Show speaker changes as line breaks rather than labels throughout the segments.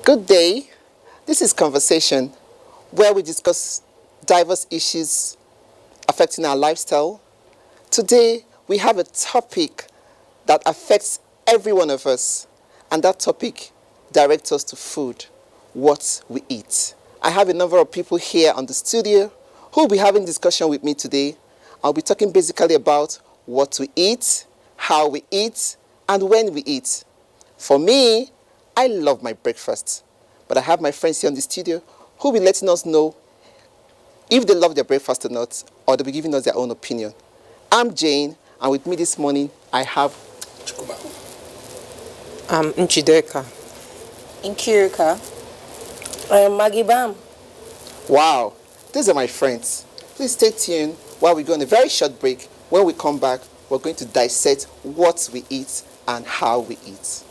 Good day. This is Conversation, where we discuss diverse issues affecting our lifestyle. Today, we have a topic that affects every one of us, and that topic directs us to food, what we eat. I have a number of people here on the studio who will be having discussion with me today. I'll be talking basically about what we eat, how we eat, and when we eat. For me, I love my breakfast, but I have my friends here on the studio who will be letting us know if they love their breakfast or not, or they'll be giving us their own opinion. I'm Jane, and with me this morning, I have Chukuma.
I'm Njideka.
Nkirika. I am Maggie Bam.
Wow, these are my friends. Please stay tuned while we go on a very short break. When we come back, we're going to dissect what we eat and how we eat.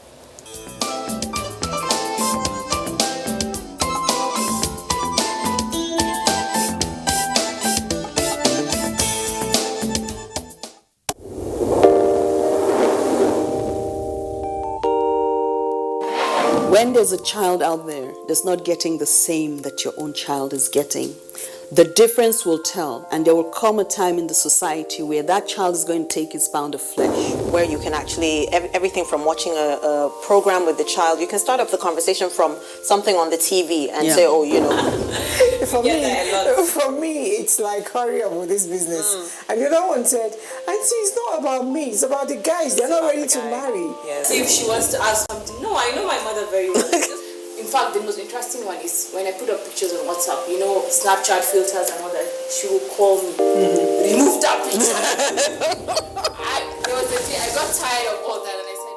When there's a child out there that's not getting the same that your own child is getting, the difference will tell, and there will come a time in the society where that child is going to take his pound of flesh.
Where you can actually, everything from watching a program with the child, you can start up the conversation from something on the TV and say, oh, you know.
For me, it's like, hurry up with this business. And the other one said, Auntie, it's not about me, it's about the guys. They're not ready to marry.
Yes. If she wants to ask something, no, I know my mother very well. In fact, the most interesting one is when I put up pictures on WhatsApp, you know, Snapchat filters and all that, she will call me, remove that picture. There was a day I got tired of all that and I said,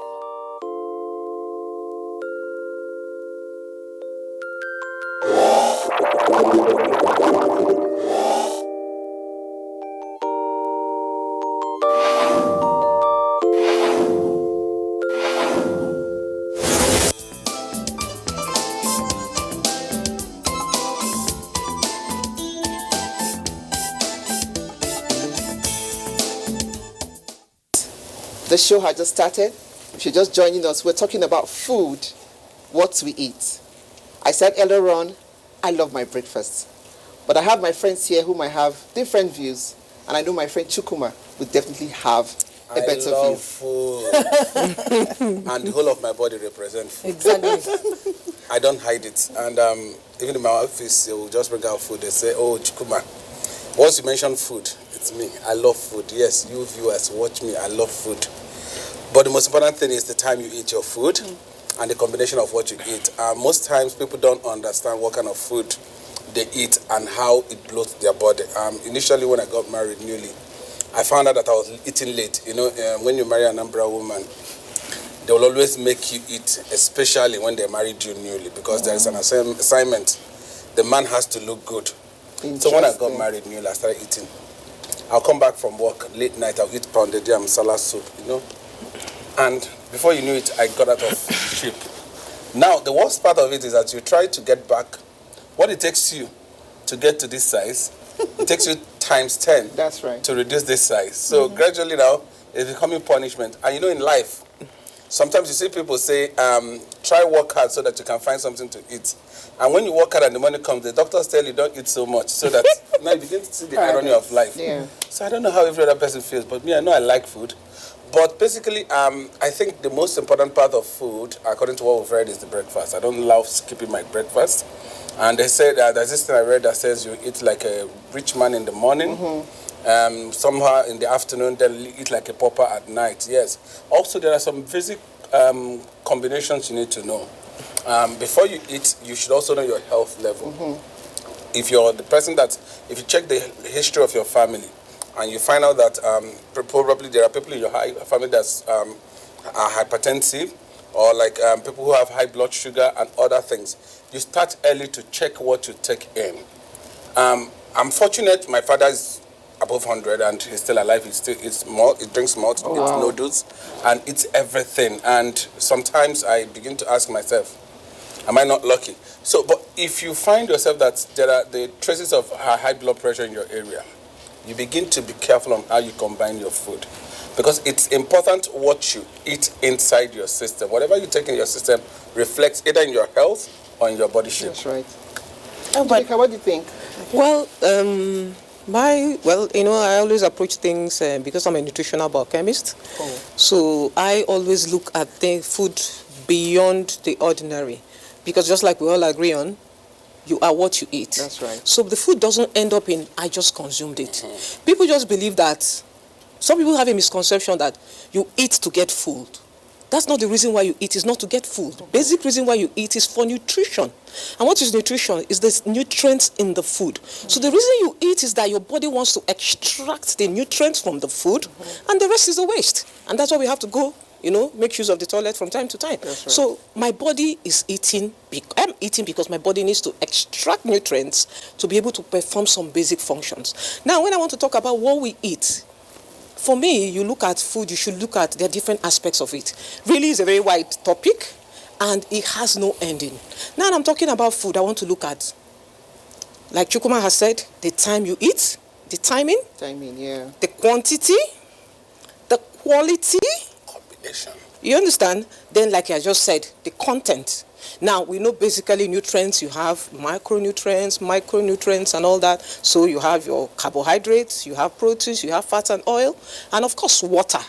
The show has just started. If you're just joining us, we're talking about food, what we eat. I said earlier on, I love my breakfast. But I have my friends here who might have different views. And I know my friend Chukuma would definitely have a better view.
I love food. And the whole of my body represents food.
Exactly.
I don't hide it. And even in my office, they will just bring out food. They say, oh, Chukuma, once you mention food, it's me. I love food. Yes, you viewers, watch me. I love food. But the most important thing is the time you eat your food and the combination of what you eat. Most times people don't understand what kind of food they eat and how it bloats their body. Initially, when I got married newly, I found out that I was eating late. You know, when you marry an umbrella woman, they will always make you eat, especially when they married you newly, because there is an assignment. The man has to look good. So when I got married newly, I started eating. I'll come back from work late night, I'll eat pounded yam, salad soup, you know. And before you knew it, I got out of shape. Now, the worst part of it is that you try to get back. What it takes you to get to this size, it takes you times 10.
That's right.
To reduce this size. So gradually now, it's becoming punishment. And you know, in life, sometimes you see people say, try work hard so that you can find something to eat. And when you work hard and the money comes, the doctors tell you don't eat so much, so that now you begin to see the irony of life.
Yeah.
So I don't know how every other person feels, but me, I know I like food. But basically, I think the most important part of food, according to what we've read, is the breakfast. I don't love skipping my breakfast. And they said, there's this thing I read that says you eat like a rich man in the morning, somehow in the afternoon, then eat like a pauper at night. Yes. Also, there are some basic combinations you need to know. Before you eat, you should also know your health level. If you're the person if you check the history of your family, and you find out that probably there are people in your family that are hypertensive, or like people who have high blood sugar and other things, you start early to check what you take in. I'm fortunate, my father is above 100 and he's still alive. He still eats malt, he drinks malt, eats noodles, and eats everything. And sometimes I begin to ask myself, am I not lucky? So, but if you find yourself that there are the traces of high blood pressure in your area, you begin to be careful on how you combine your food. Because it's important what you eat inside your system. Whatever you take in your system reflects either in your health on your body shape.
That's right.
But
Angelica, what do you think?
Well, I always approach things because I'm a nutritional biochemist.
Oh.
So I always look at the food beyond the ordinary, because just like we all agree on, you are what you eat.
That's right.
So the food doesn't end up in I just consumed it. People just believe that. Some people have a misconception that you eat to get food. That's not the reason why you eat. It's not to get food. Basic reason why you eat is for nutrition. And what is nutrition? Is the nutrients in the food. So the reason you eat is that your body wants to extract the nutrients from the food, and the rest is a waste. And that's why we have to go, make use of the toilet from time to time.
That's right.
So my body is eating. I'm eating because my body needs to extract nutrients to be able to perform some basic functions. Now, when I want to talk about what we eat, for me, you look at food, you should look at the different aspects of it. Really, it's a very wide topic, and it has no ending. Now I'm talking about food, I want to look at, like Chukuma has said, the time you eat, the timing,
Yeah.
the quantity, the quality.
Combination.
You understand? Then, like I just said, the content. Now, we know basically nutrients, you have micronutrients, and all that. So you have your carbohydrates, you have proteins, you have fat and oil, and of course, water.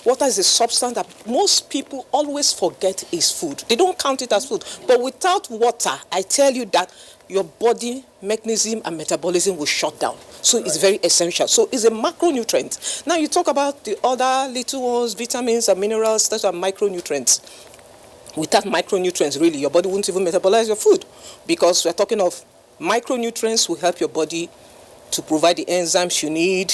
Water is a substance that most people always forget is food. They don't count it as food. But without water, I tell you that your body mechanism and metabolism will shut down. So it's very essential. So it's a macronutrient. Now you talk about the other little ones, vitamins and minerals, that are micronutrients. Without micronutrients, really, your body won't even metabolize your food, because we're talking of micronutrients will help your body to provide the enzymes you need.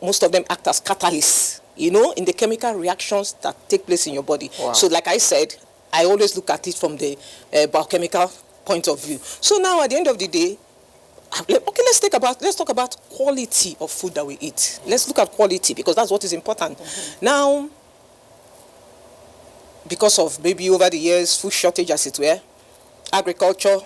Most of them act as catalysts, in the chemical reactions that take place in your body.
Wow.
So like I said, I always look at it from the biochemical point of view. So now at the end of the day, okay, let's talk about quality of food that we eat. Let's look at quality, because that's what is important. Now, because of maybe over the years, food shortage as it were, agriculture,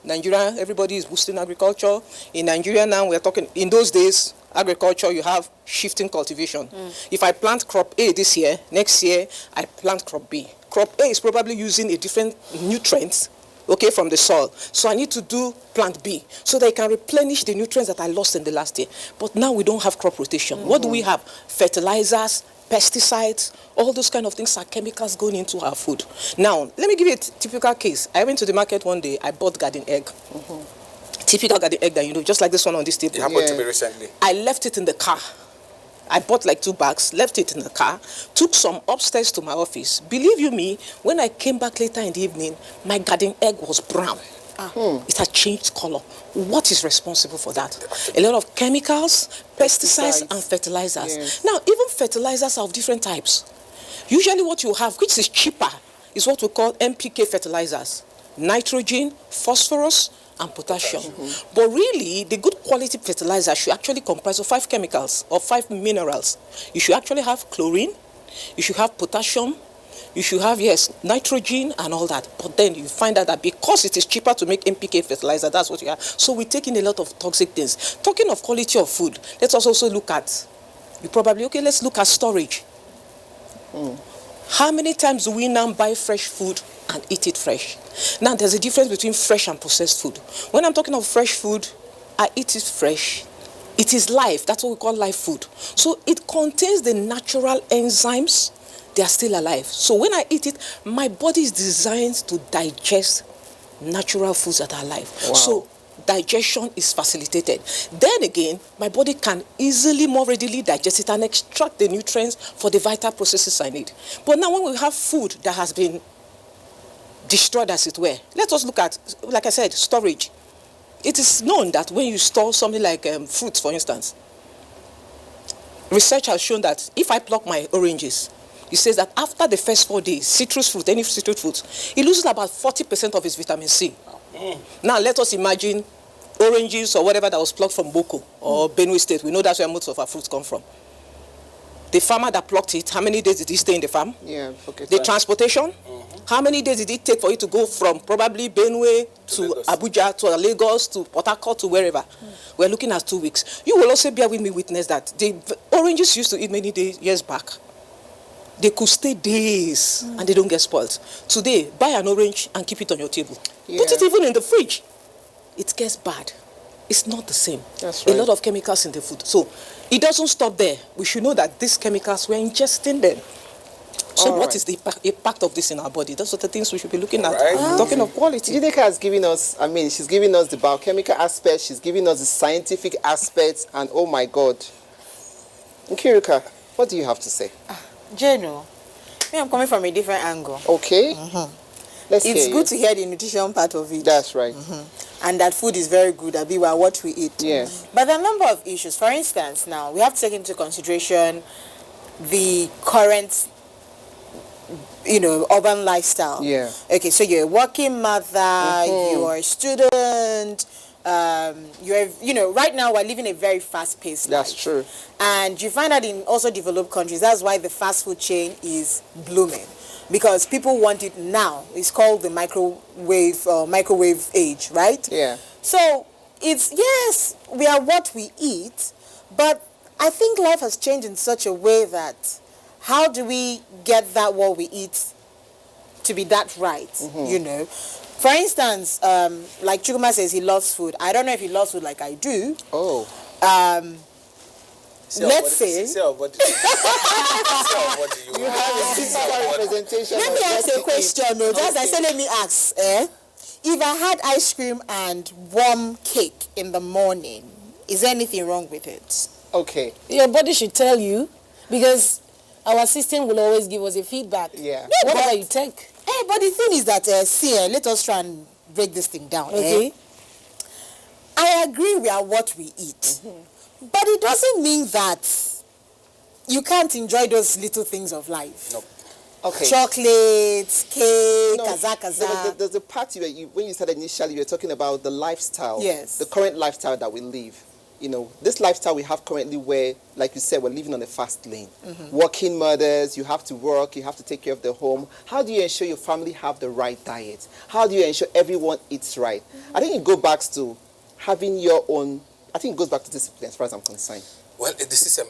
Nigeria, everybody is boosting agriculture. In Nigeria now, we're talking, in those days, agriculture, you have shifting cultivation. If I plant crop A this year, next year, I plant crop B. Crop A is probably using a different nutrients, okay, from the soil. So I need to do plant B so that I can replenish the nutrients that I lost in the last year. But now we don't have crop rotation. What do we have? Fertilizers, pesticides, all those kind of things are chemicals going into our food. Now, let me give you a typical case. I went to the market one day, I bought garden egg. Typical garden egg that just like this one on this table.
It happened to me recently.
I left it in the car. I bought like 2 bags, left it in the car, took some upstairs to my office. Believe you me, when I came back later in the evening, my garden egg was brown. It had changed color. What is responsible for that? A lot of chemicals, pesticides and fertilizers.
Yes.
Now, even fertilizers are of different types. Usually what you have, which is cheaper, is what we call NPK fertilizers. Nitrogen, phosphorus, and potassium. But really, the good quality fertilizer should actually comprise of 5 chemicals or 5 minerals. You should actually have chlorine, you should have potassium, you should have, yes, nitrogen and all that. But then you find out that because it is cheaper to make NPK fertilizer, that's what you have. So we take in a lot of toxic things. Talking of quality of food, let's also look at, let's look at storage. How many times do we now buy fresh food and eat it fresh? Now, there's a difference between fresh and processed food. When I'm talking of fresh food, I eat it fresh. It is live. That's what we call live food. So it contains the natural enzymes. They are still alive. So when I eat it, my body is designed to digest natural foods that are alive.
Wow.
So digestion is facilitated. Then again, my body can easily, more readily digest it and extract the nutrients for the vital processes I need. But now when we have food that has been destroyed, as it were, let us look at, like I said, storage. It is known that when you store something like fruits, for instance, research has shown that if I pluck my oranges, it says that after the first 4 days, citrus fruit, any citrus fruit, it loses about 40% of its vitamin C. Now let us imagine oranges or whatever that was plucked from Boko or Benue State. We know that's where most of our fruits come from. The farmer that plucked it, how many days did he stay in the farm?
Yeah, okay.
The transportation, how many days did it take for it to go from probably Benue to
Lagos.
Abuja to Lagos to Port Harcourt to wherever? We're looking at 2 weeks. You will also bear with me witness that the oranges used to eat many days, years back. they could stay days and they don't get spoiled. Today, buy an orange and keep it on your table. Put it even in the fridge. It gets bad. It's not the same.
That's right.
A lot of chemicals in the food. So it doesn't stop there. We should know that these chemicals, we're ingesting them. So what is the impact of this in our body? Those are the things we should be looking at. Talking of quality.
Jideka has given us, she's giving us the biochemical aspect, she's giving us the scientific aspect, and oh my God. Nkirika, what do you have to say?
Jeno, me, I'm coming from a different angle.
Okay. Let's hear
It's
you.
good to hear the nutrition part of it.
That's right.
And that food is very good, Abiwa, what we eat.
Yeah.
But there are a number of issues. For instance, now, we have to take into consideration the current, urban lifestyle.
Yeah.
Okay, so you're a working mother, you're a student, right now we're living a very fast-paced life.
That's true.
And you find that in also developed countries, that's why the fast food chain is blooming. Because people want it now. It's called the microwave age, right?
Yeah.
So yes, we are what we eat, but I think life has changed in such a way that how do we get that what we eat to be that right, For instance, like Chukuma says he loves food. I don't know if he loves food like I do.
Oh.
Let's say...
See our body. See our body. You
have a physical representation.
Let me ask a question. Let me ask. If I had ice cream and warm cake in the morning, is there anything wrong with it?
Okay.
Your body should tell you, because our system will always give us a feedback.
Yeah.
No, whatever you take.
But the thing is that, let us try and break this thing down.
Okay.
I agree we are what we eat. But it doesn't mean that you can't enjoy those little things of life.
Nope.
Okay.
Chocolates, cake, kaza.
There's a part when you started initially, you were talking about the lifestyle.
Yes.
The current lifestyle that we live. This lifestyle we have currently where, like you said, we're living on a fast lane. Working mothers, you have to work, you have to take care of the home. How do you ensure your family have the right diet? How do you ensure everyone eats right? I think it goes back to having your own, it goes back to discipline as far as I'm concerned.
Well, the system.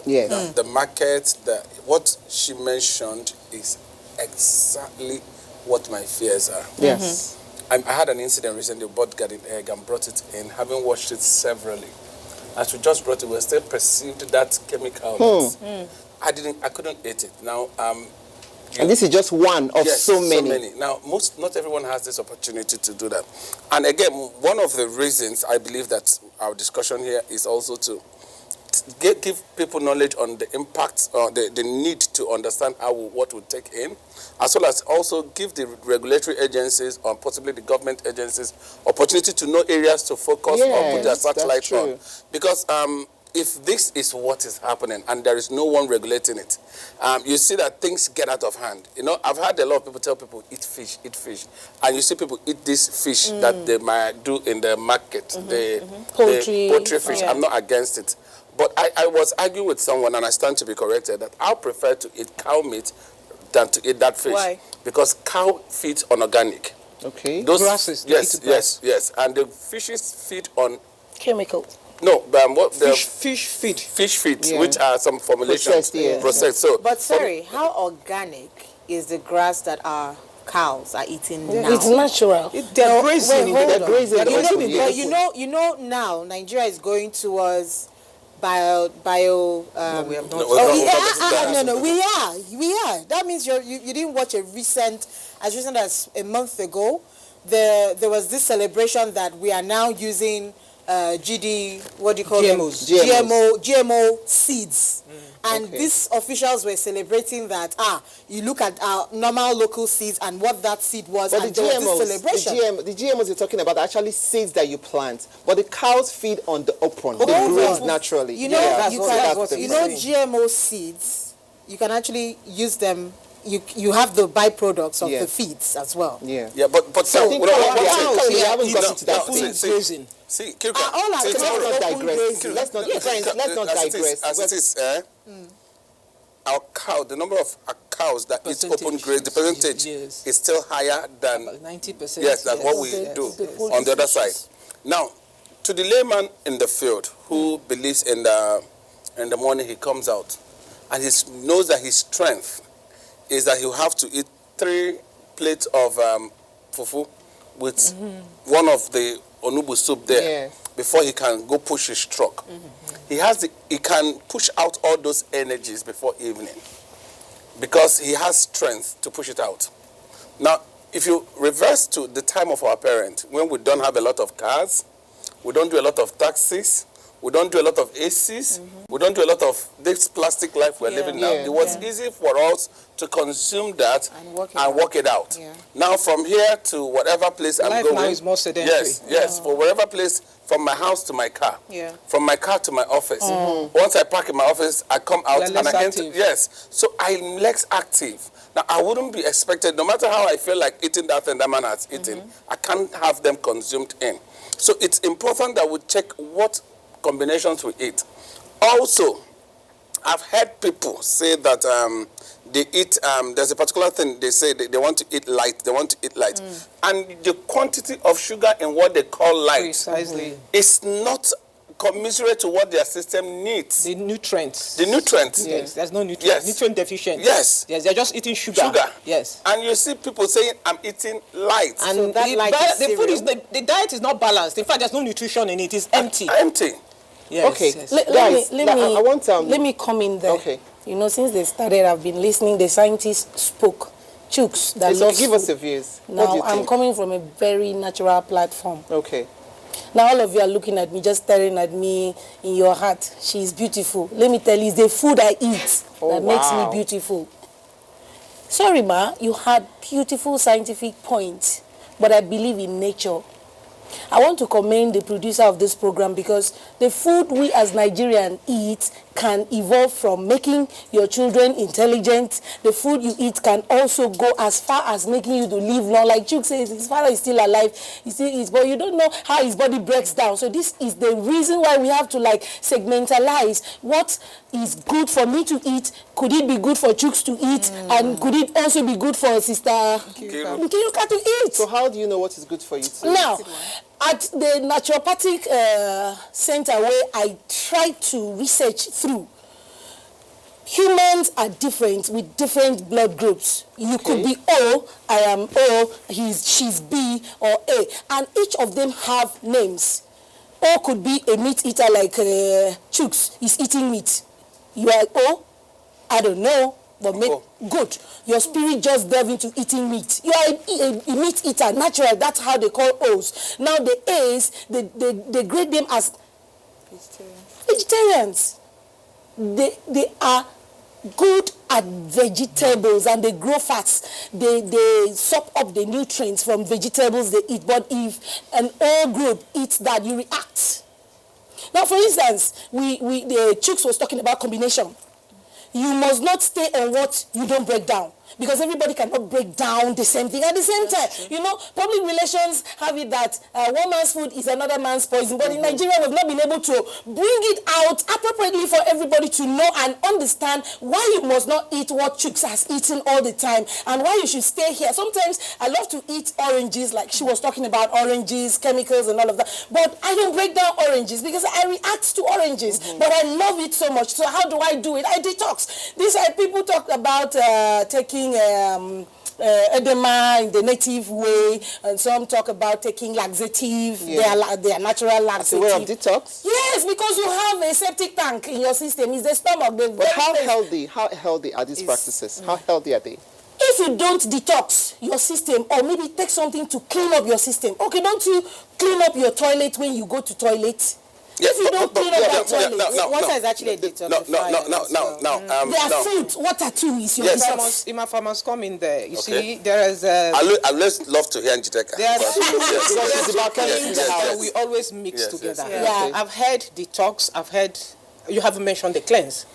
Yes.
The market, what she mentioned is exactly what my fears are.
Yes.
I had an incident recently, bought garden egg and brought it in, having washed it severally. As we just brought it, we still perceived that chemical. I couldn't eat it. Now,
and this is just one of so many.
Now, not everyone has this opportunity to do that. And again, one of the reasons I believe that our discussion here is also to give people knowledge on the impact, or the need to understand what we take in, as well as also give the regulatory agencies or possibly the government agencies opportunity to know areas to focus or put their satellite on. Because if this is what is happening and there is no one regulating it, you see that things get out of hand. I've had a lot of people tell people, eat fish. And you see people eat this fish that they might do in the market, the poultry fish. I'm not against it. But I was arguing with someone, and I stand to be corrected, that I prefer to eat cow meat than to eat that fish.
Why?
Because cow feeds on organic.
Okay.
Those
Grasses.
Yes. And the fishes feed on...
Chemicals.
No, what the
Fish feed.
fish feed, which are some formulations processed. So,
But sorry, how organic is the grass that our cows are eating now?
It's natural.
They're grazing.
They're grazing.
But now Nigeria is going towards bio.
We have not.
No, we are. That means you didn't watch as recent as a month ago. There was this celebration that we are now using what do you call
GMOs.
them? GMO seeds. And these officials were celebrating that, you look at our normal local seeds and what that seed was,
But
and
the
there was this
GMOs,
celebration.
the GMOs you're talking about are actually seeds that you plant, but the cows feed on the open. They
Hold
graze
on.
naturally.
GMO seeds, you can actually use them. You have the byproducts of the feeds as well.
Yeah.
Yeah, but
So I think we haven't gotten to that stage.
See, Kirka,
all our
Let's
cows
not
are
digress.
open
Let's not digress.
As it is, our cow, the number of cows that eat open graze, the percentage is still higher than
90%.
Yes, that's what we do on the other side. Now, to the layman in the field who believes in the in the morning he comes out, and he knows that his strength is that he'll have to eat 3 plates of fufu with one of the onubu soup there before he can go push his truck. He can push out all those energies before evening because he has strength to push it out. Now, if you reverse to the time of our parents, when we don't have a lot of cars, we don't do a lot of taxis, we don't do a lot of ACs, we don't do a lot of this plastic life we're living now. It was easy for us to consume that and work it out. Now from here to whatever place I'm going.
Life now is more sedentary.
Yes, for whatever place, from my house to my car, from my car to my office. Once I park in my office, I come out and I enter. Yes, so I'm less active. Now, I wouldn't be expected, no matter how I feel like eating that thing that man has eaten, I can't have them consumed in. So it's important that we check what combinations we eat. Also, I've heard people say that they eat, there's a particular thing they say they want to eat light, And the quantity of sugar in what they call light is not commiserate to what their system needs.
The nutrients.
Yes,
there's no nutrients. Nutrient deficient.
Yes,
they're just eating sugar. Yes.
And you see people saying, I'm eating light.
And so the food is, the diet is not balanced. In fact, there's no nutrition in it. It's empty.
Empty.
Yes.
Okay.
Yes.
Let me come in there.
Okay.
You know, since they started, I've been listening. The scientists spoke. Chooks that loves
give us the views.
Now, I'm coming from a very natural platform.
Okay.
Now, all of you are looking at me, just staring at me in your heart. She's beautiful. Let me tell you, it's the food I eat that makes me beautiful. Sorry, Ma, you had beautiful scientific points, but I believe in nature. I want to commend the producer of this program because the food we as Nigerians eat can evolve from making your children intelligent. The food you eat can also go as far as making you to live long. Like Chuk says, his father is still alive, he still eats, but you don't know how his body breaks down. So this is the reason why we have to like segmentalize what is good for me to eat. Could it be good for Chuks to eat? And could it also be good for Sister Nkiruka to eat?
So how do you know what is good for you to
Now,
eat?
at the naturopathic center where I try to research through, humans are different with different blood groups. You could be O, I am O, she's B or A, and each of them have names. O could be a meat eater like Chooks, he's eating meat. You are O, I don't know, but good. Your spirit just delve into eating meat. You are a meat eater, natural. That's how they call O's. Now the A's, they grade them as vegetarians. They are good at vegetables and they grow fast. They suck up the nutrients from vegetables they eat. But if an O group eats that, you react. Now, for instance, the Chooks was talking about combination. You must not stay on what you don't break down. Because everybody cannot break down the same thing at the same time. You know, public relations have it that one man's food is another man's poison. But in Nigeria, we've not been able to bring it out appropriately for everybody to know and understand why you must not eat what Chooks has eaten all the time and why you should stay here. Sometimes I love to eat oranges, like she was talking about oranges, chemicals and all of that. But I don't break down oranges because I react to oranges. But I love it so much. So how do I do it? I detox. These people talk about taking edema in the native way, and some talk about taking laxative. They are natural laxative.
As a way of detox?
Yes, because you have a septic tank in your system. It's the stomach.
But how healthy are these practices? How healthy are they?
If you don't detox your system or maybe take something to clean up your system, okay, don't you clean up your toilet when you go to toilet? If you don't clean up that toilet,
water is actually a detoxifier.
Their food, water too is your detox.
Ima farmers come in there. You see, there is a...
I love to hear Njiteka.
There are things that we always mix together. I've heard detox, I've heard... You haven't mentioned the cleanse.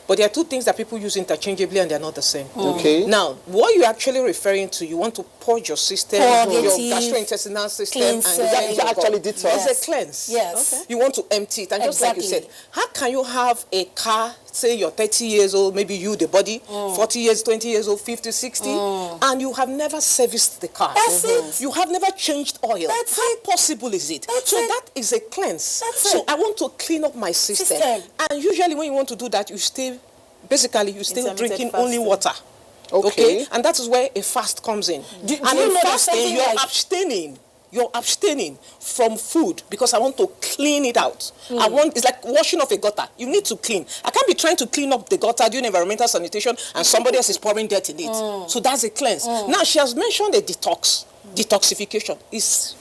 But there are two things that people use interchangeably and they're not the same.
Okay.
Now, what you're actually referring to, you want to purge your system, your gastrointestinal system. And
is that actually detox?
It's a cleanse.
Yes. Okay.
You want to empty it. And just like you said, how can you have a car say you're 30 years old, maybe you, the body, 40 years, 20 years old, 50, 60, and you have never serviced the car.
That's it.
You have never changed oil.
That's
How possible is it? So that is a cleanse. So I want to clean up my system. And usually when you want to do that, you stay, basically, you stay
Intermittent
drinking
fasting.
only water.
Okay.
And that is where a fast comes in.
Do
And
you
in
know that
fasting,
something
you're
like-
abstaining. You're abstaining from food because I want to clean it out. It's like washing off a gutter. You need to clean. I can't be trying to clean up the gutter doing environmental sanitation and somebody else is pouring dirt in it. So that's a cleanse. Now she has mentioned a detoxification. It's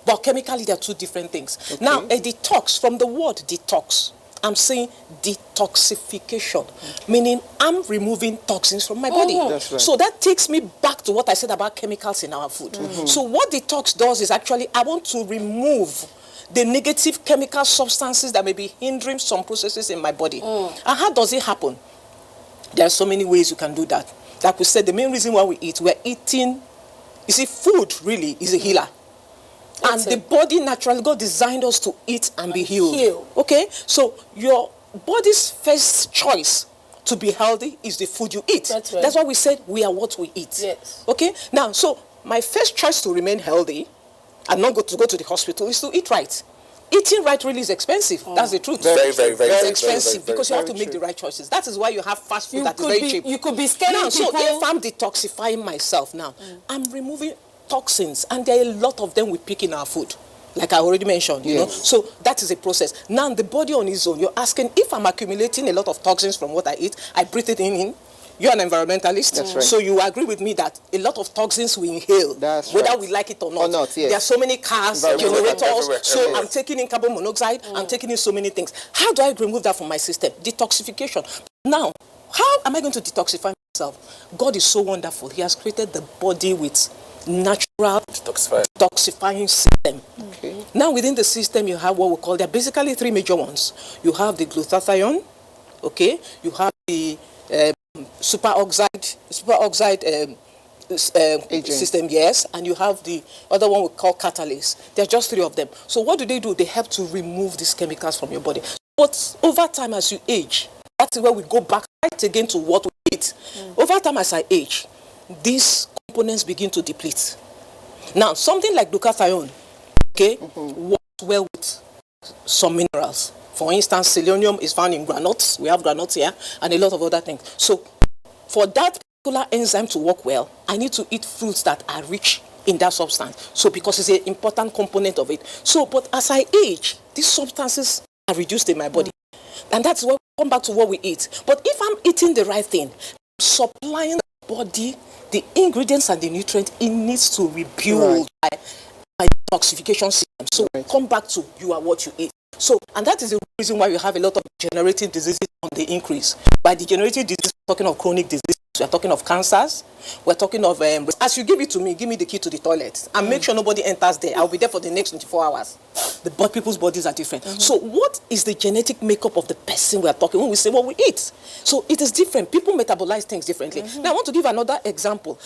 but chemically they're two different things. Now a detox, from the word detox, I'm saying detoxification, meaning I'm removing toxins from my body.
That's right.
So that takes me back to what I said about chemicals in our food. So what detox does is actually I want to remove the negative chemical substances that may be hindering some processes in my body. And how does it happen? There are so many ways you can do that. Like we said, the main reason why we eat, we're eating, you see, food really is a healer. And the body naturally, God designed us to eat and be healed. Okay? So your body's first choice to be healthy is the food you eat.
That's right.
That's why we said we are what we eat.
Yes.
Okay? Now, so my first choice to remain healthy and not go to the hospital is to eat right. Eating right really is expensive. That's the truth.
Very, very, very,
It's
very,
expensive
very,
because you have to
very
make the right choices. That is why you have fast food
You
that is
could
very
be-
cheap.
you could be scaring
now, so
people.
if I'm detoxifying myself now, I'm removing toxins, and there are a lot of them we pick in our food. Like I already mentioned, you know. So that is a process. Now the body on its own, you're asking if I'm accumulating a lot of toxins from what I eat, I breathe it in. You're an environmentalist,
That's right.
so you agree with me that a lot of toxins we inhale,
That's
whether
right.
we like it or not.
Yes.
There are so many cars,
Everywhere,
generators,
everywhere,
so
everywhere.
I'm taking in carbon monoxide, I'm taking in so many things. How do I remove that from my system? Detoxification. Now, how am I going to detoxify myself? God is so wonderful. He has created the body with natural detoxifying system. Now within the system you have what we call, there are basically three major ones. You have the glutathione, okay? You have the superoxide system, yes, and you have the other one we call catalase. There are just three of them. So what do? They help to remove these chemicals from your body. But over time as you age, that's where we go back right again to what we eat. Over time as I age, these components begin to deplete. Now, something like glutathione, okay, works well with some minerals. For instance, selenium is found in granules. We have granules here, and a lot of other things. So, for that particular enzyme to work well, I need to eat fruits that are rich in that substance. So, because it's an important component of it. So, but as I age, these substances are reduced in my body. And that's why we come back to what we eat. But if I'm eating the right thing, supplying the body the ingredients and the nutrients it needs to rebuild my detoxification system. So come back to you are what you eat. So, and that is the reason why you have a lot of degenerative diseases on the increase. By degenerative disease, we're talking of chronic diseases, we're talking of cancers, we're talking of, as you give it to me, give me the key to the toilet and make sure nobody enters there. I'll be there for the next 24 hours. People's bodies are different. So what is the genetic makeup of the person we are talking when we say what we eat? So it is different. People metabolize things differently. Now I want to give another example.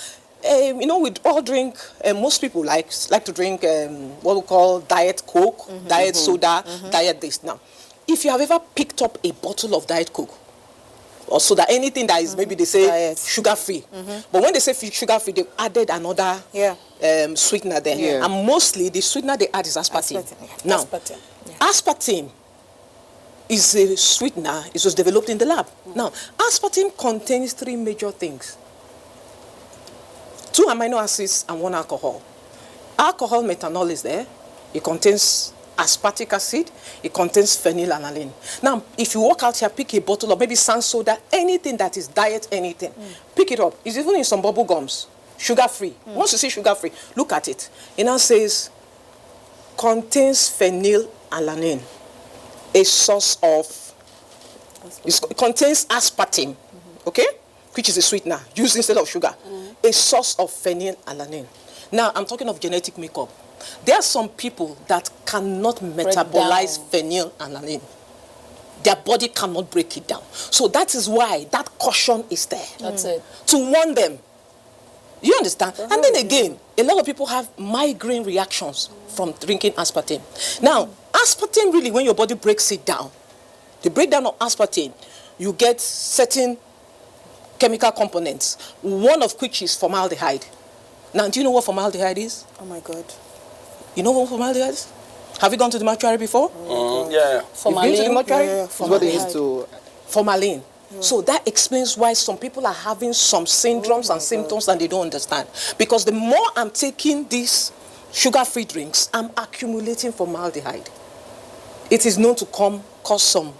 We all drink, most people like to drink what we call diet Coke, diet soda, diet this. Now, if you have ever picked up a bottle of diet Coke, or soda, anything that is maybe they say sugar-free. But when they say sugar-free, they've added another sweetener there. And mostly the sweetener they add is aspartame. Now, aspartame is a sweetener. It was developed in the lab. Now, aspartame contains three major things. 2 amino acids and 1 alcohol. Alcohol methanol is there. It contains aspartic acid. It contains phenylalanine. Now, if you walk out here, pick a bottle of maybe sans soda, anything that is diet, anything. Pick it up. It's even in some bubble gums. Sugar-free. Once you see sugar-free, look at it. It now says, contains phenylalanine, a source of, it contains aspartame, okay? Which is a sweetener, used instead of sugar. A source of phenylalanine. Now, I'm talking of genetic makeup. There are some people that cannot metabolize phenylalanine. Their body cannot break it down. So that is why that caution is there.
That's it.
To warn them. You understand? And then again, a lot of people have migraine reactions from drinking aspartame. Now, aspartame really, when your body breaks it down, The breakdown of aspartame, you get certain chemical components, one of which is formaldehyde. Now, do you know what formaldehyde is?
Oh my God.
You know what formaldehyde is? Have you gone to the mortuary before?
Yeah.
You've been to the mortuary?
It's what they used to.
Formalin. So that explains why some people are having some syndromes and symptoms and they don't understand. Because the more I'm taking these sugar-free drinks, I'm accumulating formaldehyde. It is known to cause some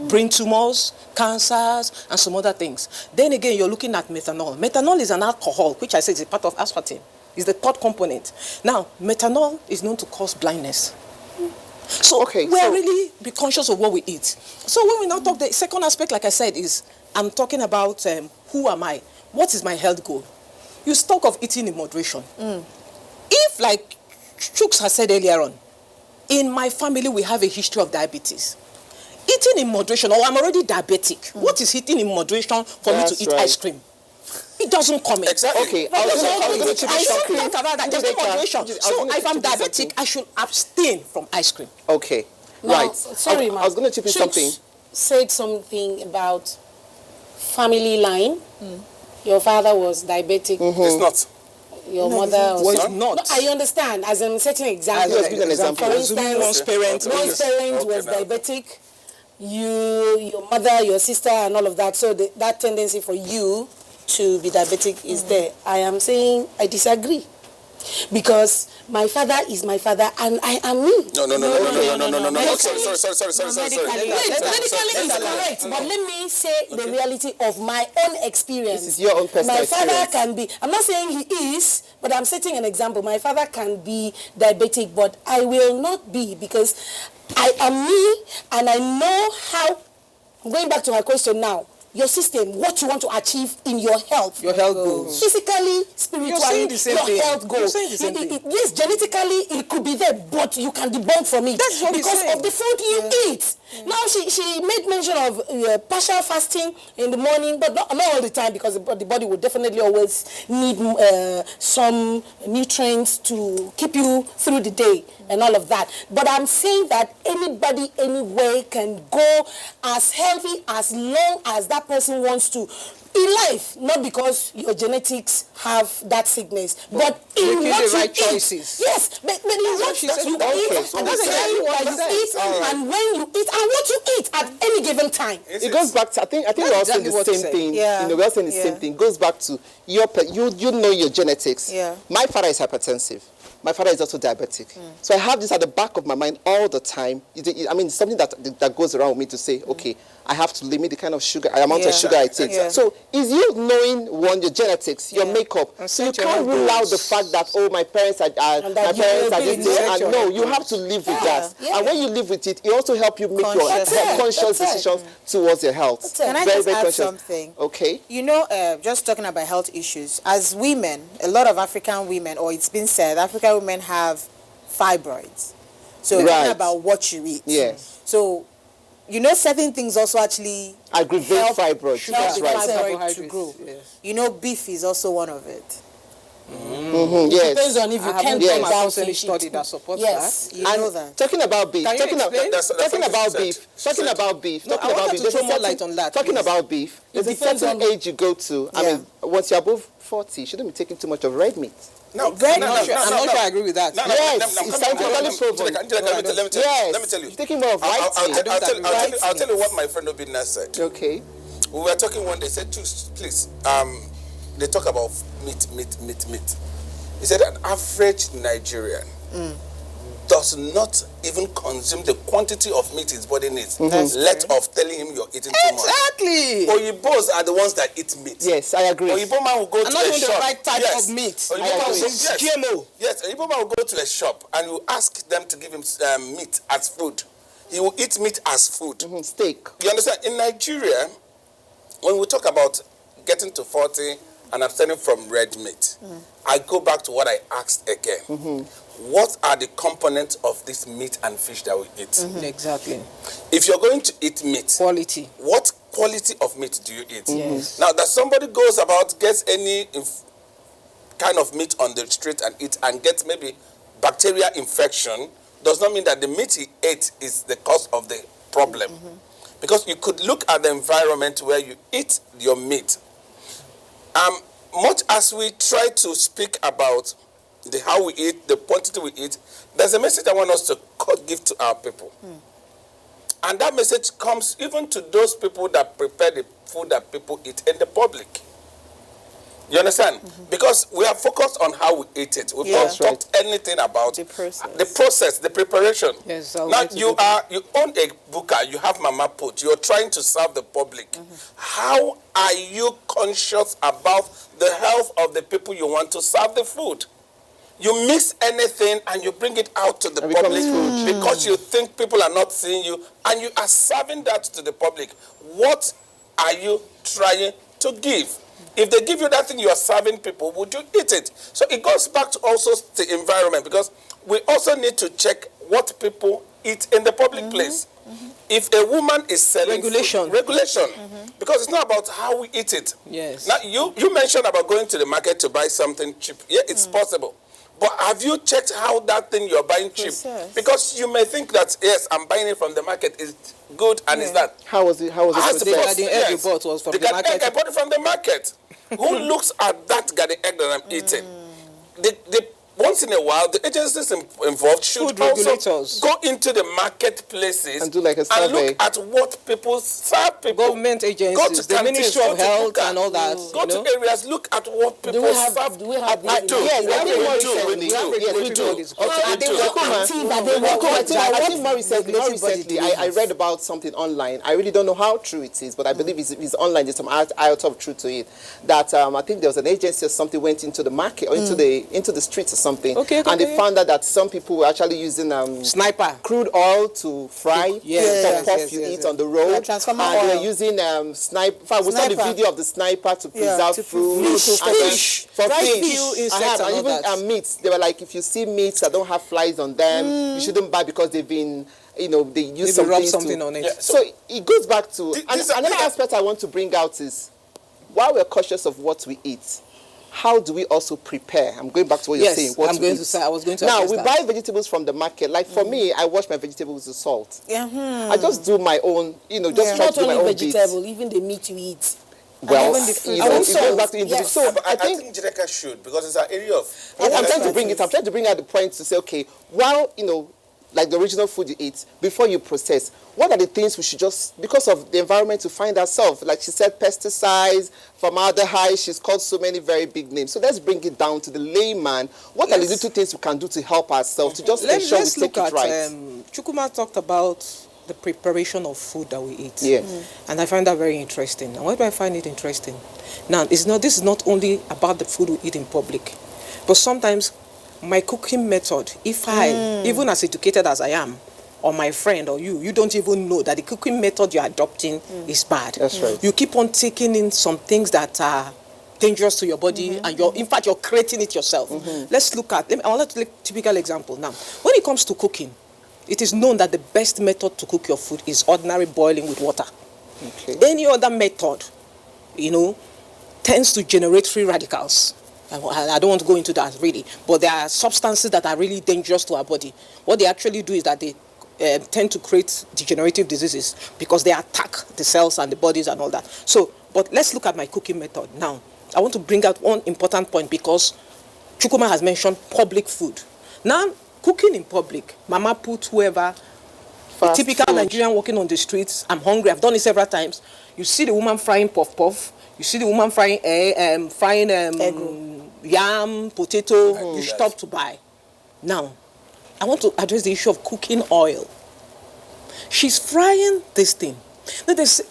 brain tumors, cancers, and some other things. Then again, you're looking at methanol. Methanol is an alcohol, which I said is a part of aspartame. It's the third component. Now, methanol is known to cause blindness. So we're really be conscious of what we eat. So when we now talk, the second aspect, like I said, is I'm talking about who am I? What is my health goal? You talk of eating in moderation. If, like Chooks has said earlier on, in my family we have a history of diabetes. Eating in moderation, or I'm already diabetic. What is eating in moderation for me to eat ice cream? It doesn't come in.
Exactly.
Okay, I was going to
I don't think about that. There's no moderation. So if I'm diabetic, I should abstain from ice cream.
Okay,
Now,
right.
Sorry,
I was going to chip in something.
Said something about family line. Your father was diabetic.
It's not.
Your mother
Was
was
not.
No, I understand. As I'm setting example.
Let's give an example.
For instance,
One's parent
was diabetic. Your mother, your sister, and all of that. So that tendency for you to be diabetic is there. I am saying I disagree. Because my father is my father and I am me.
No. Sorry.
Medically is correct, but let me say the reality of my own experience.
This is your own personal
My father
experience.
can be, I'm not saying he is, but I'm setting an example. My father can be diabetic, but I will not be because I am me and I know how, going back to my question now, your system, what you want to achieve in your health.
Your health goals.
Physically,
You're
spiritually,
saying the same
your
thing.
health goals.
You're saying the same thing.
Yes, genetically it could be there, but you can debunk from it.
That's what
because
he's saying.
of the food you eat. Now she made mention of partial fasting in the morning, but not all the time because the body will definitely always need some nutrients to keep you through the day and all of that. But I'm saying that anybody, anywhere can go as healthy as long as that person wants to. In life, not because your genetics have that sickness, but in
making
what
the right
you eat.
choices.
Yes, but in what
she
that
said.
you
Okay,
eat,
so
and
that's
the
exactly
time
what
that
I
you
said.
eat, and when you eat, and what you eat at any given time.
It goes back to, I think we're all saying
exactly
the
what he
same
said.
thing.
Yeah.
You know, we're all saying the same thing. It goes back to you know your genetics.
Yeah.
My father is hypertensive. My father is also diabetic. So I have this at the back of my mind all the time. I mean, it's something that goes around with me to say, okay, I have to limit the kind of amount of sugar I take.
Yeah.
So is you knowing your genetics, your makeup.
And
So you
set your
can't
own
rule out
goals.
the fact that, oh, my parents are
And that you will be
this way.
set
And
your
no,
own
you have to live with that. And when you live with it, it also helps you make your
Conscious.
conscious
That's it.
decisions towards your health.
Can I
Very,
just
very
add
conscious.
something?
Okay.
You know, just talking about health issues, as women, a lot of African women, or it's been said, African women have fibroids. So
Right.
talking about what you eat.
Yes.
So, you know, certain things also actually
Aggravate
help
fibroid. That's
the
right.
fibroid to grow.
Yes.
You know, beef is also one of it.
Yes.
Depends on if you
I
can't
haven't
get
come
down
across any
fish.
study that supports
Yes.
You
And
know that.
talking about beef,
Can you explain?
That's
talking
what
about
she
beef,
said.
talking about beef,
No,
talking
I
about
wanted
beef.
to
There's a
throw more
certain-
light on that,
Talking
please.
about beef, there's a
depends
certain
on-
age you go to. I
Yeah.
mean, once you're above 40, you shouldn't be taking too much of red meat.
No,
I'm not sure I agree with that.
Yes, it's scientifically proven.
Let me tell you.
You're taking more of white meat.
I'll tell you what my friend Obinna said.
Okay.
We were talking one day, said, please, they talk about meat. He said an average Nigerian does not even consume the quantity of meat his body needs. Let off telling him you're eating too much.
Exactly.
Oyibos are the ones that eat meat.
Yes, I agree.
Oyibo man will go
And
to
not
a
even the
shop.
right type
Yes.
of meat.
Oyibo
I
man will
agree.
go, yes.
GMO.
Yes, Oyibo man will go to a shop and you ask them to give him meat as food. He will eat meat as food.
Steak.
You understand? In Nigeria, when we talk about getting to 40 and abstaining from red meat, I go back to what I asked again. What are the components of this meat and fish that we eat?
Exactly.
If you're going to eat meat,
Quality.
what quality of meat do you eat?
Yes.
Now, that somebody goes about, gets any kind of meat on the street and eat and gets maybe bacteria infection, does not mean that the meat he ate is the cause of the problem. Because you could look at the environment where you eat your meat. Much as we try to speak about how we eat, the quantity we eat, there's a message I want us to give to our people. And that message comes even to those people that prepare the food that people eat in the public. You understand? Because we are focused on how we eat it. We've not talked anything about
The process.
the process, the preparation.
Yes,
now you own a buka, you have mama put, you're trying to serve the public. How are you conscious about the health of the people you want to serve the food? You mix anything and you bring it out to the public because you think people are not seeing you, and you are serving that to the public. What are you trying to give? If they give you that thing you are serving people, would you eat it? So it goes back to also the environment, because we also need to check what people eat in the public place. If a woman is selling
Regulation.
Because it's not about how we eat it.
Yes.
Now you mentioned about going to the market to buy something cheap. Yeah, it's possible. But have you checked how that thing you're buying cheap?
Process.
Because you may think that, yes, I'm buying it from the market, it's good, and it's that.
How was it? How was
Has
it?
to
The
be
processed?
garden egg you bought was from the
garden
market.
egg, I bought it from the market. Who looks at that garden egg that I'm eating? Once in a while, the agencies involved should
Food
also
regulators.
go into the marketplaces
And do like a
and
survey.
look at what people serve people.
Government agencies,
Go to
the
canteens,
Ministry
go
of
to
Health
buka,
and all that.
Go
you know?
to areas, look at what people
Do we have
serve.
the
Yes, we do. Okay,
Are they
do.
work active? Are they work
I think more recently,
regulatory body do we
I
have?
read about something online. I really don't know how true it is, but I believe it's online. There's some iota of truth to it. That I think there was an agency or something went into the market or into the streets or something, and they found out that some people were actually using
Sniper.
crude oil to fry
Yes,
puff
yes,
you
yes,
eat
yes.
on the road,
Like transformer
and they
oil.
were using sniper. We saw the
Sniper.
video of the sniper to preserve
to
food,
fish,
and then
fish,
for
dry
fish,
kill insects
and
and all
even
that.
meats. They were like, if you see meats that don't have flies on them, you shouldn't buy because they've been, they use
Maybe rub
things
something on it.
Yeah,
So it goes back to
This-
another aspect I want to bring out is, while we're cautious of what we eat, how do we also prepare? I'm going back to what you're
Yes,
saying. What
I'm
to
going
eat.
to say, I was going to
Now,
address
we
that.
buy vegetables from the market. Like for me, I wash my vegetables with salt.
Yeah.
I just do my own, just try
Not
to do my
only
own bits.
vegetable, even the meat you eat.
Well,
even the fruit.
it
I want
goes
salt.
back to individual.
Yes.
So
But
I think
Jireka should, because it's an area of...
I'm trying to bring it. I'm trying to bring out the point to say, okay, while like the original food you eat, before you process, what are the things we should just, because of the environment, to find ourselves? Like she said, pesticides, formaldehyde. She's called so many very big names. So let's bring it down to the layman. What are the little things we can do to help ourselves to just ensure we
Let's
take
look
it
at,
right?
Chukuma talked about the preparation of food that we eat.
Yeah.
And I find that very interesting. And why do I find it interesting? Now, this is not only about the food we eat in public, but sometimes my cooking method, if I, even as educated as I am, or my friend or you don't even know that the cooking method you're adopting is bad.
That's right.
You keep on taking in some things that are dangerous to your body, and in fact, you're creating it yourself. Let's look at, I want to take a typical example now. When it comes to cooking, it is known that the best method to cook your food is ordinary boiling with water.
Okay.
Any other method, tends to generate free radicals. I don't want to go into that really, but there are substances that are really dangerous to our body. What they actually do is that they tend to create degenerative diseases because they attack the cells and the bodies and all that. So, but let's look at my cooking method. Now, I want to bring out one important point because Chukuma has mentioned public food. Now, cooking in public, Mama put whoever, a
Fast
typical
food.
Nigerian walking on the streets, I'm hungry, I've done it several times. You see the woman frying puff-puff, you see the woman frying yam, potato, you stop to buy. Now, I want to address the issue of cooking oil. She's frying this thing. Now, there's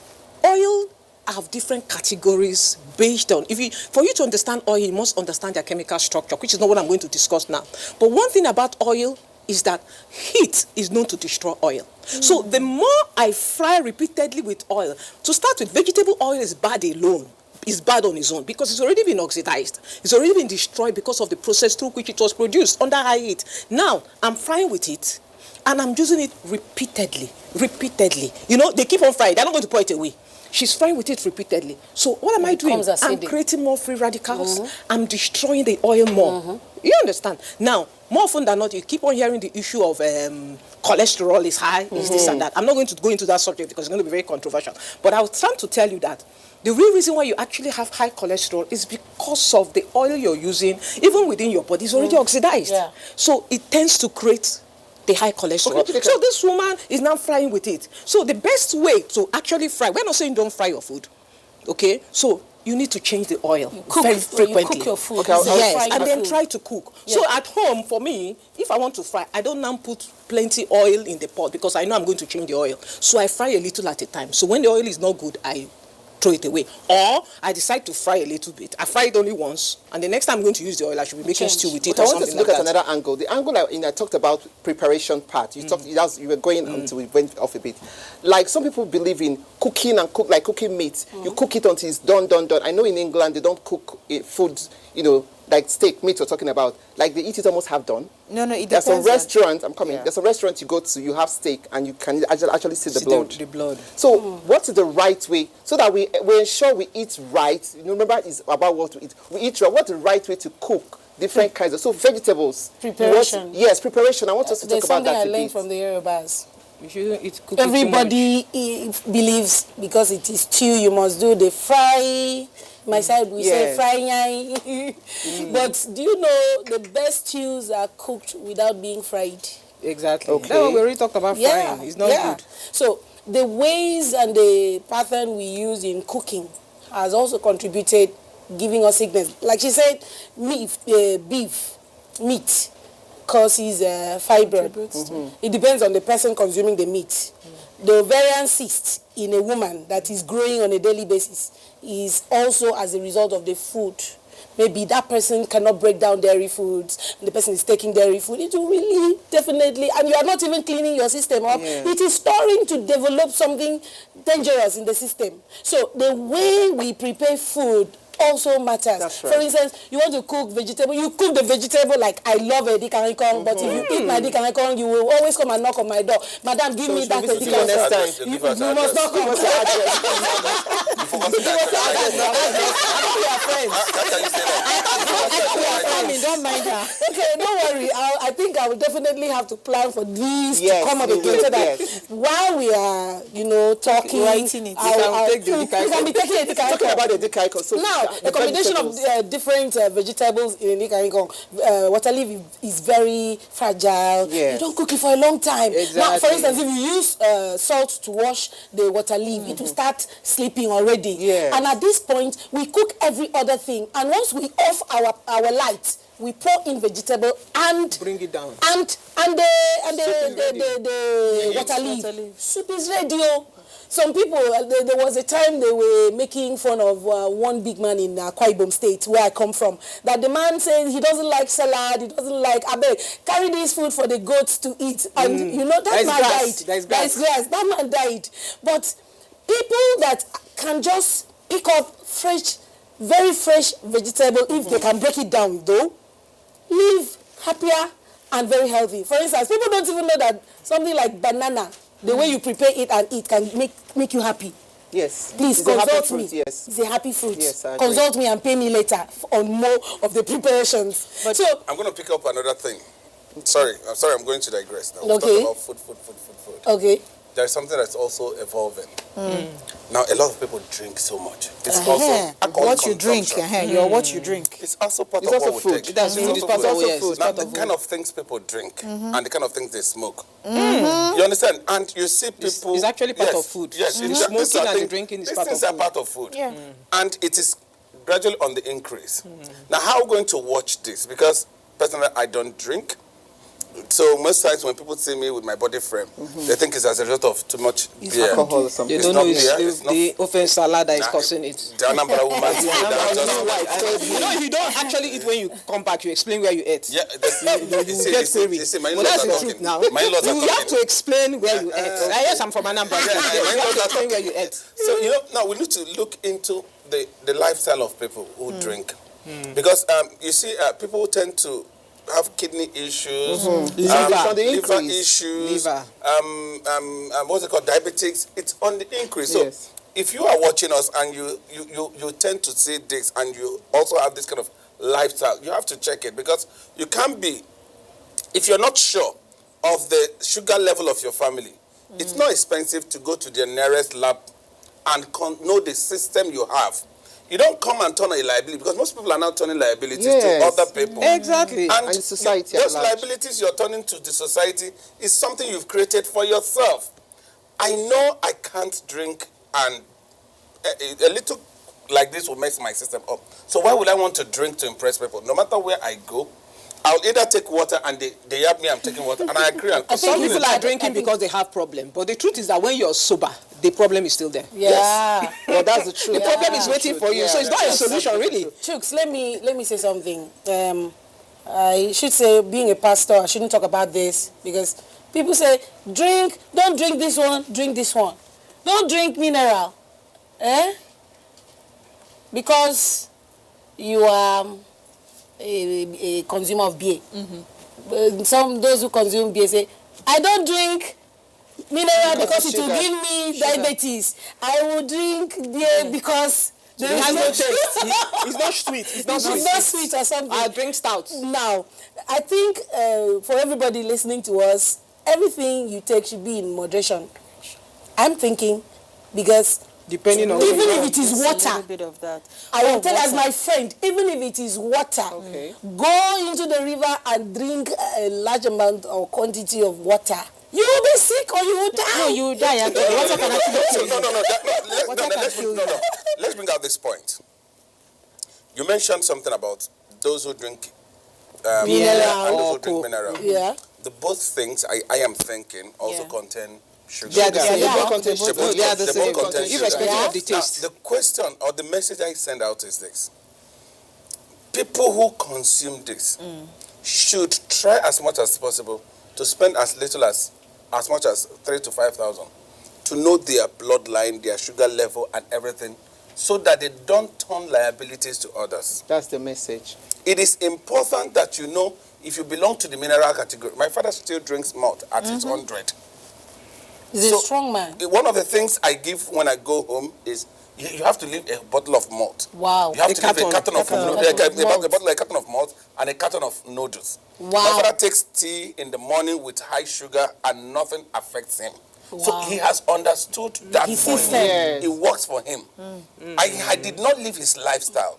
oil have different categories based on, for you to understand oil, you must understand their chemical structure, which is not what I'm going to discuss now. But one thing about oil is that heat is known to destroy oil. So the more I fry repeatedly with oil, to start with, vegetable oil is bad alone. It's bad on its own because it's already been oxidized. It's already been destroyed because of the process through which it was produced under high heat. Now, I'm frying with it and I'm using it repeatedly. They keep on frying. They're not going to pour it away. She's frying with it repeatedly. So what am I doing?
becomes
I'm
acidic.
creating more free radicals. I'm destroying the oil more. You understand? Now, more often than not, you keep on hearing the issue of cholesterol is high, is this and that. I'm not going to go into that subject because it's going to be very controversial. But I was trying to tell you that the real reason why you actually have high cholesterol is because of the oil you're using, even within your body, is already oxidized.
Yeah.
So it tends to create the high cholesterol. So this woman is now frying with it. So the best way to actually fry, we're not saying don't fry your food, okay? So you need to change the oil very frequently.
You cook your food.
Yes,
Fry
and
your
then
food.
try to cook. So at home, for me, if I want to fry, I don't now put plenty oil in the pot because I know I'm going to change the oil. So I fry a little at a time. So when the oil is not good, I throw it away. Or I decide to fry a little bit. I fry it only once, and the next time I'm going to use the oil, I should be making stew with it
But I
or
wanted
something
to look
like
at
that.
another angle. The angle I talked about preparation part. You talked. You were going until we went off a bit. Like some people believe in cooking and cooking meat. You cook it until it's done. I know in England they don't cook food. Like steak, meat we're talking about. Like they eat it almost half done.
No, it
There's some
depends.
restaurants. I'm coming.
Yeah.
There's some restaurants you go to. You have steak and you can actually see the blood.
The blood.
So what is the right way so that we ensure we eat right? Remember, it's about what we eat. We eat right. What's the right way to cook different kinds of vegetables?
Preparation.
Yes, preparation. I want us to
There's
talk about
something
that
I
a
learned
bit.
from the Yorubas.
You shouldn't eat cooking too much.
Everybody believes because it is stew, you must do the fry. My side we say
Yes.
fry yai. But do you know the best stews are cooked without being fried?
Exactly.
Okay.
That's what we already talked about frying. It's not good.
So the ways and the pattern we use in cooking has also contributed giving us sickness. Like she said, beef, meat causes fibroid. It depends on the person consuming the meat. The ovarian cyst in a woman that is growing on a daily basis is also as a result of the food. Maybe that person cannot break down dairy foods, and the person is taking dairy food. It will really, definitely, and you are not even cleaning your system up.
Yeah.
It is starting to develop something dangerous in the system. So the way we prepare food also matters.
That's right.
For instance, you want to cook vegetable, you cook the vegetable like I love edikaikong, but if you eat my edikaikong, you will always come and knock on my door. Madam, give me that
should we visit you next time?
edikaikong. You must not come. Don't mind her. Okay, don't worry. I think I will definitely have to plan for these
Yes,
to come up
you
again
will,
so that
yes.
while we are, talking,
Writing it.
you
can
can be
take the edikaikong.
taking edikaikong.
Talking about the dikaikong. So
Now,
the
a combination
vegetables.
of different vegetables in edikaikong. Water leaf is very fragile.
Yes.
You don't cook it for a long time. Now, for
Exactly.
instance, if you use salt to wash the water leaf, it will start sleeping already.
Yes.
And at this point, we cook every other thing. And once we off our light, we pour in vegetable and
Bring it down.
and the water leaf. Soup is ready. Oh. Some people, there was a time they were making fun of one big man in Akwa Ibom State, where I come from, that the man said he doesn't like salad, he doesn't like, carry this food for the goats to eat. And that man died.
That is grass.
That man died. But people that can just pick up very fresh vegetable, if they can break it down though, live happier and very healthy. For instance, people don't even know that something like banana, the way you prepare it and eat can make you happy.
Yes.
Please
It's a happy
consult
fruit,
me.
yes.
It's a happy fruit.
Yes, I agree.
Consult me and pay me later on more of the preparations.
But
so,
I'm going to pick up another thing. Sorry, I'm going to digress now.
Okay.
We'll talk about food.
okay.
There's something that's also evolving. Now, a lot of people drink so much. It's also alcohol
What you drink,
consumption.
what you drink.
It's also part
It's
of
also
what
food.
we take.
That's food. It's part of
Yes.
food.
Now, the kind of things people drink and the kind of things they smoke. You understand? And you see people...
It's actually part
Yes,
of food.
Yes.
The
these
smoking
are
and the
things-
drinking is
these
part
things
of
are
food.
part of food.
Yeah.
And it is gradually on the increase. Now, how are we going to watch this? Because personally, I don't drink. So most times when people see me with my body frame, they think it's as a result of too much beer.
Alcohol or something.
They
It's
don't
not
know it's
beer, it's
the offense salad that is
Nah,
causing it.
The Anambra woman.
If you don't actually eat when you come back, you explain where you ate.
Yeah,
You get query.
my
Well,
in-laws
that's
are
the
talking.
truth now.
My in-laws are
You have
talking.
to explain where you ate. Yes, I'm from Anambra.
Yeah, my
You have
in-laws
to
are
explain where
talking.
you ate.
So, now we need to look into the lifestyle of people who drink. Because, you see, people tend to have kidney issues,
It's on the
liver
increase.
issues,
Liver.
what's it called, diabetics. It's on the increase. So,
Yes.
if you are watching us and you tend to see this and you also have this kind of lifestyle, you have to check it, because you can't be, if you're not sure of the sugar level of your family, it's not expensive to go to the nearest lab and know the system you have. You don't come and turn a liability, because most people are now turning liabilities to other people.
Exactly.
And
society
those liabilities you're turning to the society is something you've created for yourself. I know I can't drink, and a little like this will mess my system up. So why would I want to drink to impress people? No matter where I go, I'll either take water, and they help me, I'm taking water, and I agree.
Some people are drinking because they have problem, but the truth is that when you're sober, the problem is still there.
Yeah.
Yes. Well, that's the truth.
The problem is waiting for you, so it's not a solution, really.
Chooks, let me say something. I should say, being a pastor, I shouldn't talk about this, because people say, don't drink this one, drink this one. Don't drink mineral. Because you are a consumer of beer. Those who consume beer say, I don't drink mineral because it will give me diabetes. I will drink beer because there is no taste.
It's not sweet. It's not sweet.
It's not sweet or something.
I drink stout.
Now, I think for everybody listening to us, everything you take should be in moderation. I'm thinking, because
depending on
even if it is water,
A little bit of that.
I will tell as my friend, even if it is water, go into the river and drink a large amount or quantity of water. You will be sick or you will die.
No, you will die. Water can actually kill you.
No. Let's bring out this point. You mentioned something about those who drink
Mineral
and those
or
who drink mineral.
Yeah.
The both things I am thinking also contain sugar.
They are the same.
Yeah.
They both contain
They
sugar.
both
They are the same.
contain sugar.
Irrespective of the taste.
Now, the question or the message I send out is this. People who consume this should try as much as possible to spend as little as much as 3,000 to 5,000 to know their bloodline, their sugar level and everything, so that they don't turn liabilities to others.
That's the message.
It is important that you know if you belong to the mineral category. My father still drinks malt at his 100.
He's a strong man.
One of the things I give when I go home is you have to leave a bottle of malt.
Wow.
You have to leave a carton of
malt.
a carton of malt and a carton of noodles.
Wow.
My father takes tea in the morning with high sugar and nothing affects him. So he has understood that
His
for
system.
him, it works for him. I did not live his lifestyle.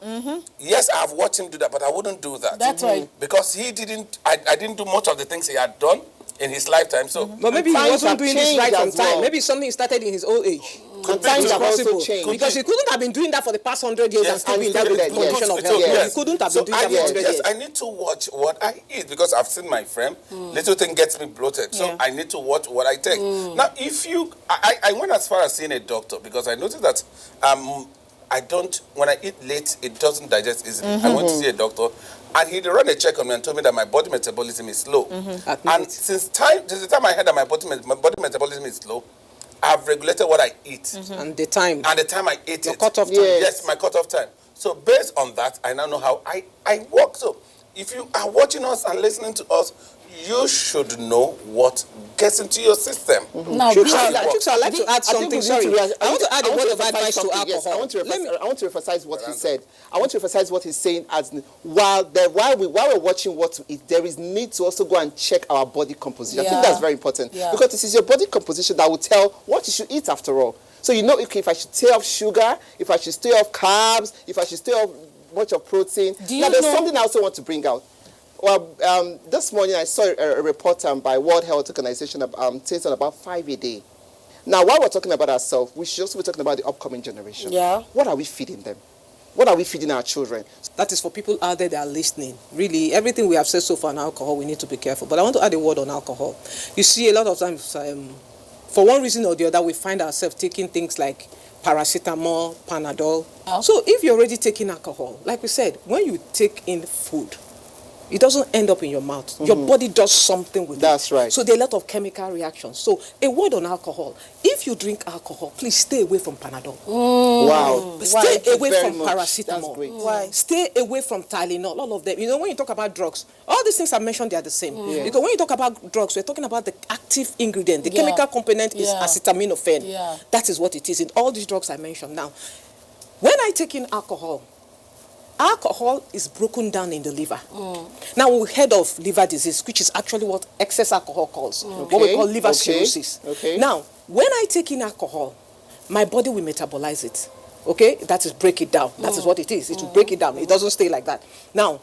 Yes, I have watched him do that, but I wouldn't do that.
That's right.
Because he didn't, I didn't do much of the things he had done in his lifetime. So,
But maybe he
times
wasn't
have
doing this right
changed
on
as
time.
well.
Maybe something started in his old age.
And times have also
Possible.
changed.
Because he couldn't have been doing that for the past 100 years and still be in that
still
good
there, yes.
condition of
So,
health.
yes.
He couldn't have been doing
I
that
need
for
to
100 years.
I need to watch what I eat, because I've seen my friend. Little thing gets me bloated, so I need to watch what I take. Now, if you, I went as far as seeing a doctor, because I noticed that I don't, when I eat late, it doesn't digest easily. I went to see a doctor, and he ran a check on me and told me that my body metabolism is slow. And since the time I heard that my body metabolism is slow, I've regulated what I eat.
And the time.
And the time I ate
Your
it.
cutoff time.
Yes, my cutoff time. So based on that, I now know how I work. So if you are watching us and listening to us, you should know what gets into your system.
Now,
Chooks, I'd like to add something.
I
Sorry.
want
I want to add a word of
emphasize
advice to
something.
alcohol.
Yes, I want to emphasize what he said. I want to emphasize what he's saying as while we're watching what to eat, there is need to also go and check our body composition. I think that's very important. Because it is your body composition that will tell what you should eat after all. So you know, if I should stay off sugar, if I should stay off carbs, if I should stay off much of protein. Now, there's something I also want to bring out. Well, this morning I saw a report by World Health Organization saying about 5 a day. Now, while we're talking about ourselves, we should also be talking about the upcoming generation.
Yeah.
What are we feeding them? What are we feeding our children?
That is for people out there that are listening. Really, everything we have said so far on alcohol, we need to be careful. But I want to add a word on alcohol. You see, a lot of times, for one reason or the other, we find ourselves taking things like paracetamol, Panadol. So if you're already taking alcohol, like we said, when you take in food, It doesn't end up in your mouth. Your body does something with it.
That's right.
So there are a lot of chemical reactions. So a word on alcohol. If you drink alcohol, please stay away from Panadol.
Wow.
Stay
Thank you
away
very
from
much.
paracetamol.
That's great.
Why?
Stay away from Tylenol, all of them. You know, when you talk about drugs, all these things I mentioned, they are the same.
Yeah.
Because when you talk about drugs, we're talking about the active ingredient. The
Yeah.
chemical component is
Yeah.
acetaminophen.
Yeah.
That is what it is in all these drugs I mentioned. Now, when I take in alcohol, alcohol is broken down in the liver. Now, we heard of liver disease, which is actually what excess alcohol causes, what we
Okay,
call liver
okay,
cirrhosis.
okay.
Now, when I take in alcohol, my body will metabolize it. Okay? That is break it down. That is what it is. It will break it down. It doesn't stay like that. Now,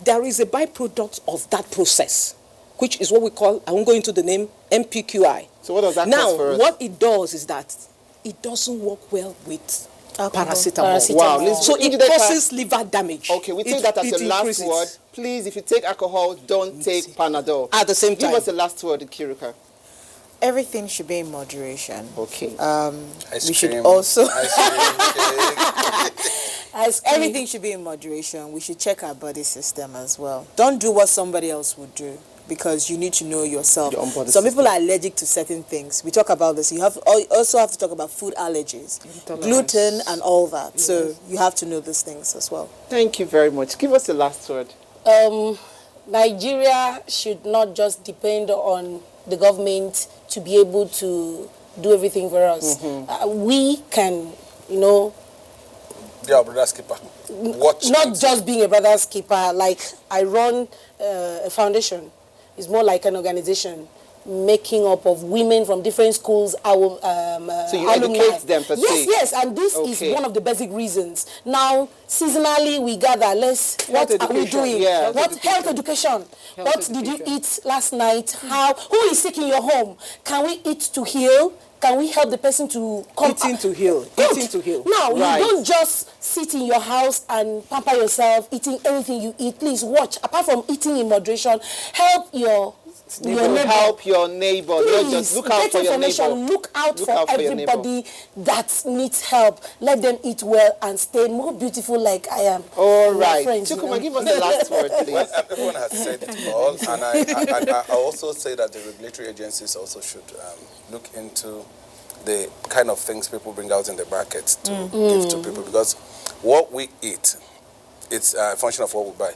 there is a byproduct of that process, which is what we call, I won't go into the name, MPQI.
So what does that
now,
cause for us?
what it does is that it doesn't work well with paracetamol.
Paracetamol.
Wow, listen,
So
if you
it
take
causes liver damage.
Okay, we take
It-
that as
it
the last
increases.
word. Please, if you take alcohol, don't take Panadol.
At the same
Give
time.
us the last word, Kiruka.
Everything should be in moderation.
Okay.
Ice
We should
cream,
also-
ice cream, cake.
Everything should be in moderation. We should check our body system as well. Don't do what somebody else would do, because you need to know yourself.
Your own body
Some people are allergic to certain things. We talk about this. You also have to talk about food allergies, gluten and all that. So you have to know these things as well.
Thank you very much. Give us the last word.
Nigeria should not just depend on the government to be able to do everything for us. We can,
Be our brother's keeper. Watch
not
and
just being a brother's keeper. Like, I run a foundation. It's more like an organization making up of women from different schools. Our
So you
alumni.
educate them per se?
Yes, and this
Okay.
is one of the basic reasons. Now, seasonally we gather. What are we
education,
doing?
yeah.
Health education? What did you eat last night? Who is sick in your home? Can we eat to heal? Can we help the person to come?
Eating to heal.
Good.
Eating to heal.
Now,
Right.
you don't just sit in your house and pamper yourself, eating anything you eat. Please watch. Apart from eating in moderation, help your neighbor.
Help your neighbor. Not
Please,
just look out
get
for your
information.
neighbor.
Look out
Look
for
out for your neighbor.
everybody that needs help. Let them eat well and stay more beautiful like I am.
All
My
right.
friends,
Chukuma,
you know.
give us the last word, please.
Well, everyone has said it all, and I also say that the regulatory agencies also should look into the kind of things people bring out in the markets to give to people, because what we eat, it's a function of what we buy.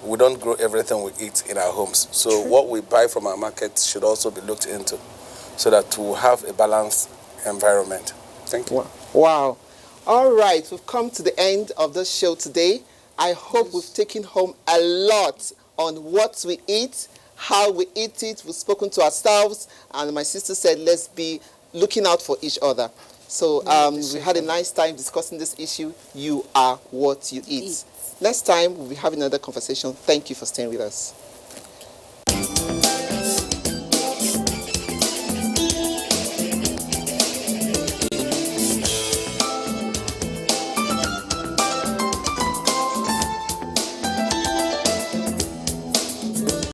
We don't grow everything we eat in our homes, so what we buy from our markets should also be looked into, so that we'll have a balanced environment. Thank you.
Wow. All right, we've come to the end of the show today. I hope we've taken home a lot on what we eat, how we eat it. We've spoken to ourselves, and my sister said, let's be looking out for each other. So we had a nice time discussing this issue. You are what you eat. Next time, we'll be having another conversation. Thank you for staying with us.